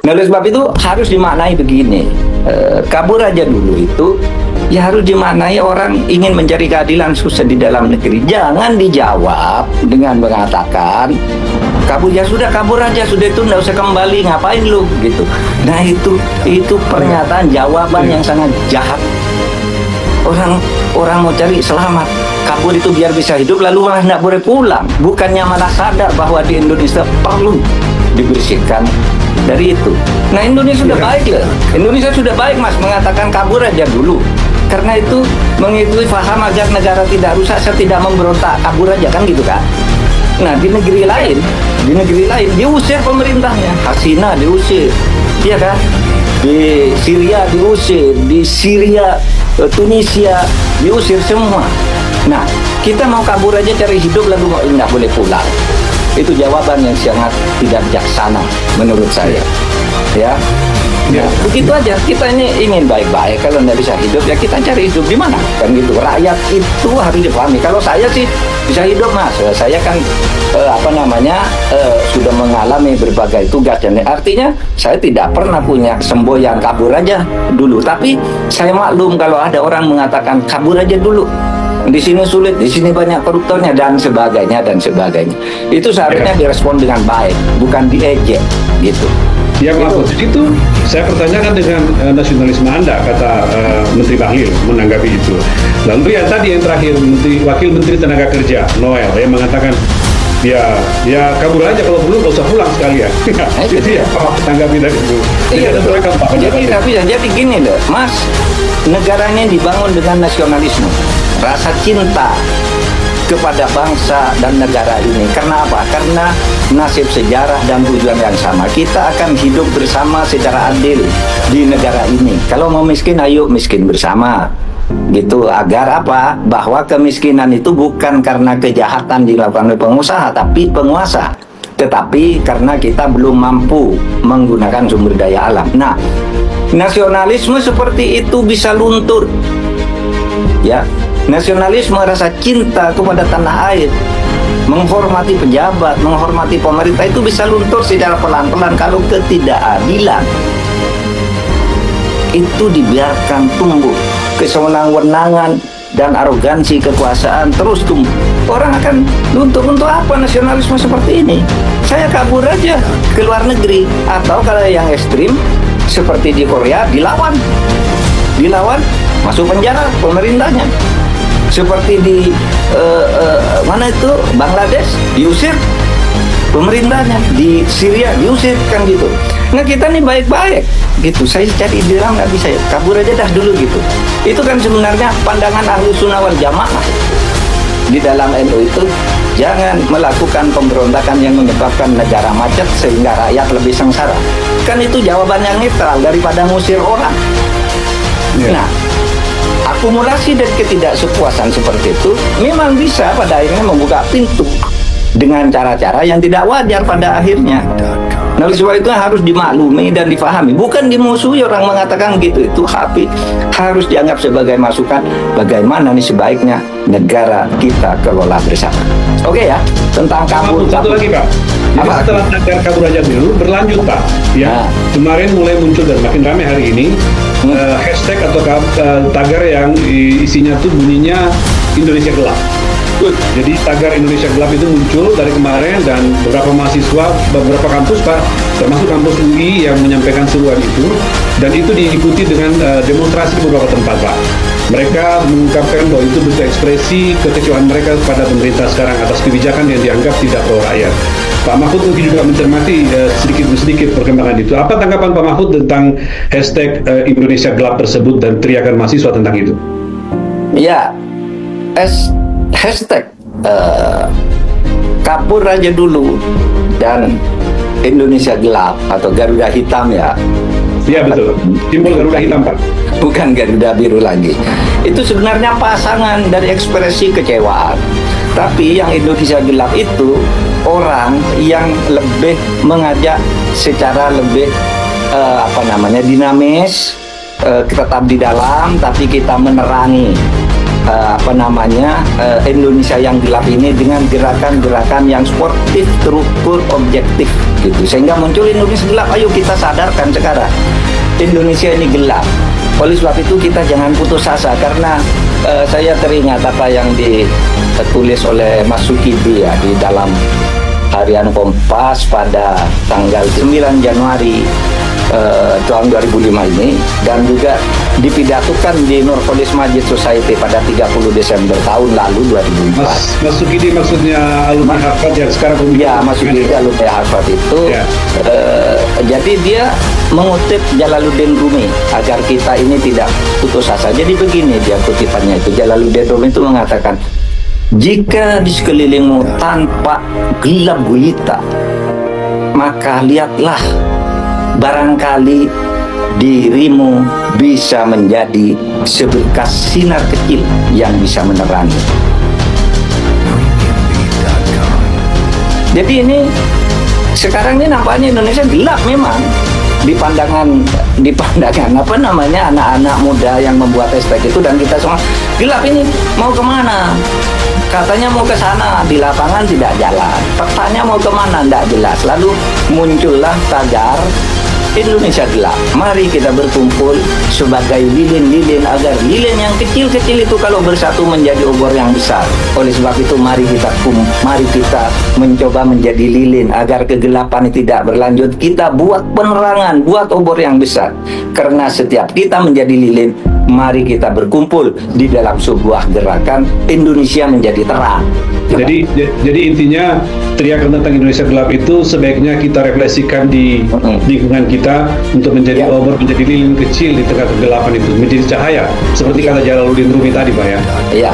Nah, oleh sebab itu harus dimaknai begini, kabur aja dulu itu ya harus dimaknai orang ingin mencari keadilan susah di dalam negeri. Jangan dijawab dengan mengatakan kabur, ya sudah kabur aja, sudah itu nggak usah kembali, ngapain lu gitu. Nah itu pernyataan jawaban yang sangat jahat. Orang mau cari selamat, kabur itu biar bisa hidup, lalu malah nggak boleh pulang. Bukannya malah sadar bahwa di Indonesia perlu dibersihkan dari itu. Nah, Indonesia sudah baik loh. Indonesia sudah baik, Mas, mengatakan kabur aja dulu. Karena itu mengikuti paham agar negara tidak rusak, saya tidak memberontak, kabur aja kan gitu kan. Nah, di negeri lain diusir pemerintahnya, Hasina diusir, iya kan? Di Syria diusir, di Syria, Tunisia diusir semua. Nah, kita mau kabur aja cari hidup lalu nggak boleh pulang. Itu jawaban yang sangat tidak bijaksana menurut saya. Ya. Nah, begitu aja. Kita ini ingin baik-baik. Kalau nggak bisa hidup, ya kita cari hidup di mana? Kan gitu. Rakyat itu harus dipahami. Kalau saya sih bisa hidup, Mas. Saya kan sudah mengalami berbagai tugas, dan artinya saya tidak pernah punya semboyan kabur aja dulu. Tapi saya maklum kalau ada orang mengatakan kabur aja dulu. Di sini sulit, di sini banyak koruptornya dan sebagainya. Itu seharusnya direspon dengan baik, bukan diejek gitu. Ya, Pak Mahfud, itu saya pertanyakan dengan nasionalisme Anda, kata Menteri Bahlil menanggapi itu. Lalu yang tadi yang terakhir, Wakil Menteri Tenaga Kerja Noel yang mengatakan ya kabur aja, kalau perlu nggak usah pulang sekalian. Itu ya Pak tanggapi dari itu. Jadi gini loh, Mas, negaranya dibangun dengan nasionalisme, rasa cinta kepada bangsa dan negara ini. Karena apa? Karena nasib, sejarah, dan tujuan yang sama. Kita akan hidup bersama secara adil di negara ini. Kalau mau miskin, ayo miskin bersama. Gitu, agar apa? Bahwa kemiskinan itu bukan karena kejahatan dilakukan oleh pengusaha, tapi penguasa. Tetapi karena kita belum mampu menggunakan sumber daya alam. Nah, nasionalisme seperti itu bisa luntur. Ya, nasionalisme, rasa cinta kepada tanah air, menghormati pejabat, menghormati pemerintah, itu bisa luntur secara pelan-pelan kalau ketidakadilan itu dibiarkan tumbuh. Kesewenang-wenangan dan arogansi kekuasaan terus tumbuh. Orang akan luntur. Untuk apa nasionalisme seperti ini? Saya kabur aja ke luar negeri. Atau kalau yang ekstrim seperti di Korea, dilawan, masuk penjara pemerintahnya. Seperti di Bangladesh, diusir pemerintahnya. Di Syria diusir, kan gitu. Nah, kita nih baik-baik gitu. Saya cari di dalam nggak bisa, ya kabur aja dah dulu gitu. Itu kan sebenarnya pandangan Ahlus Sunnah wal Jamaah di dalam NU itu. Jangan melakukan pemberontakan yang menyebabkan negara macet sehingga rakyat lebih sengsara. Kan itu jawaban yang netral daripada ngusir orang. Nah, akumulasi dan ketidaksepuasan seperti itu memang bisa pada akhirnya membuka pintu dengan cara-cara yang tidak wajar pada akhirnya. Nah, oleh sebab itu harus dimaklumi dan difahami, bukan dimusuhi. Orang mengatakan gitu itu harus dianggap sebagai masukan bagaimana nih sebaiknya negara kita kelola bersama. Oke ya, tentang kabur. Satu lagi, Pak. Jadi setelah tagar kabur aja dulu berlanjut, Pak. Ya, kemarin mulai muncul dan makin ramai hari ini hashtag atau tagar yang isinya tuh bunyinya Indonesia Gelap. Jadi tagar Indonesia Gelap itu muncul dari kemarin, dan beberapa mahasiswa, beberapa kampus, Pak, termasuk kampus UI yang menyampaikan seruan itu, dan itu diikuti dengan demonstrasi di beberapa tempat, Pak. Mereka mengungkapkan bahwa itu bentuk ekspresi kekecewaan mereka kepada pemerintah sekarang atas kebijakan yang dianggap tidak pro rakyat. Pak Mahfud mungkin juga mencermati sedikit demi sedikit perkembangan itu. Apa tanggapan Pak Mahfud tentang hashtag Indonesia Gelap tersebut dan teriakan mahasiswa tentang itu? Ya, hashtag kabur aja dulu dan Indonesia Gelap atau Garuda Hitam, ya. Iya, betul. Simbol Garuda Hitam, Pak. Bukan Garuda Biru lagi. Itu sebenarnya pasangan dari ekspresi kecewaan. Tapi yang Indonesia Gelap itu orang yang lebih mengajak secara lebih dinamis, tetap di dalam, tapi kita menerangi Indonesia yang gelap ini dengan gerakan-gerakan yang sportif, terukur, objektif gitu, sehingga muncul Indonesia gelap. Ayo kita sadarkan sekarang Indonesia ini gelap. Oleh sebab itu kita jangan putus asa, karena saya teringat apa yang ditulis oleh Mas Sukidi ya di dalam Harian Kompas pada tanggal 9 Januari tahun 2005 ini, dan juga dipidatokan di Nurholis Majid Society pada 30 Desember tahun lalu 2004. Mas Sukidi maksudnya alumni Harvard yang sekarang ya, Mas Sukidi alumni Harvard itu ya. Jadi dia mengutip Jalaluddin Rumi agar kita ini tidak putus asa. Jadi begini dia kutipannya itu, Jalaluddin Rumi itu mengatakan, jika di sekelilingmu tanpa gelap gulita, maka lihatlah, barangkali dirimu bisa menjadi seberkas sinar kecil yang bisa menerangi. Jadi ini sekarang ini nampaknya Indonesia gelap memang di pandangan apa namanya anak-anak muda yang membuat hashtag itu, dan kita semua gelap ini mau kemana? Katanya mau ke sana, di lapangan tidak jalan. Petanya mau kemana? Tidak jelas. Lalu muncullah tagar Indonesia gelap. Mari kita berkumpul sebagai lilin-lilin, agar lilin yang kecil-kecil itu kalau bersatu menjadi obor yang besar. Oleh sebab itu mari kita mencoba menjadi lilin agar kegelapan tidak berlanjut. Kita buat penerangan, buat obor yang besar. Karena setiap kita menjadi lilin, mari kita berkumpul di dalam sebuah gerakan Indonesia menjadi terang. Jadi intinya teriakan tentang Indonesia gelap itu sebaiknya kita refleksikan di lingkungan kita untuk menjadi obor, menjadi lilin kecil di tengah kegelapan itu, menjadi cahaya seperti kata Jalaluddin Rumi tadi, Pak ya. Iya.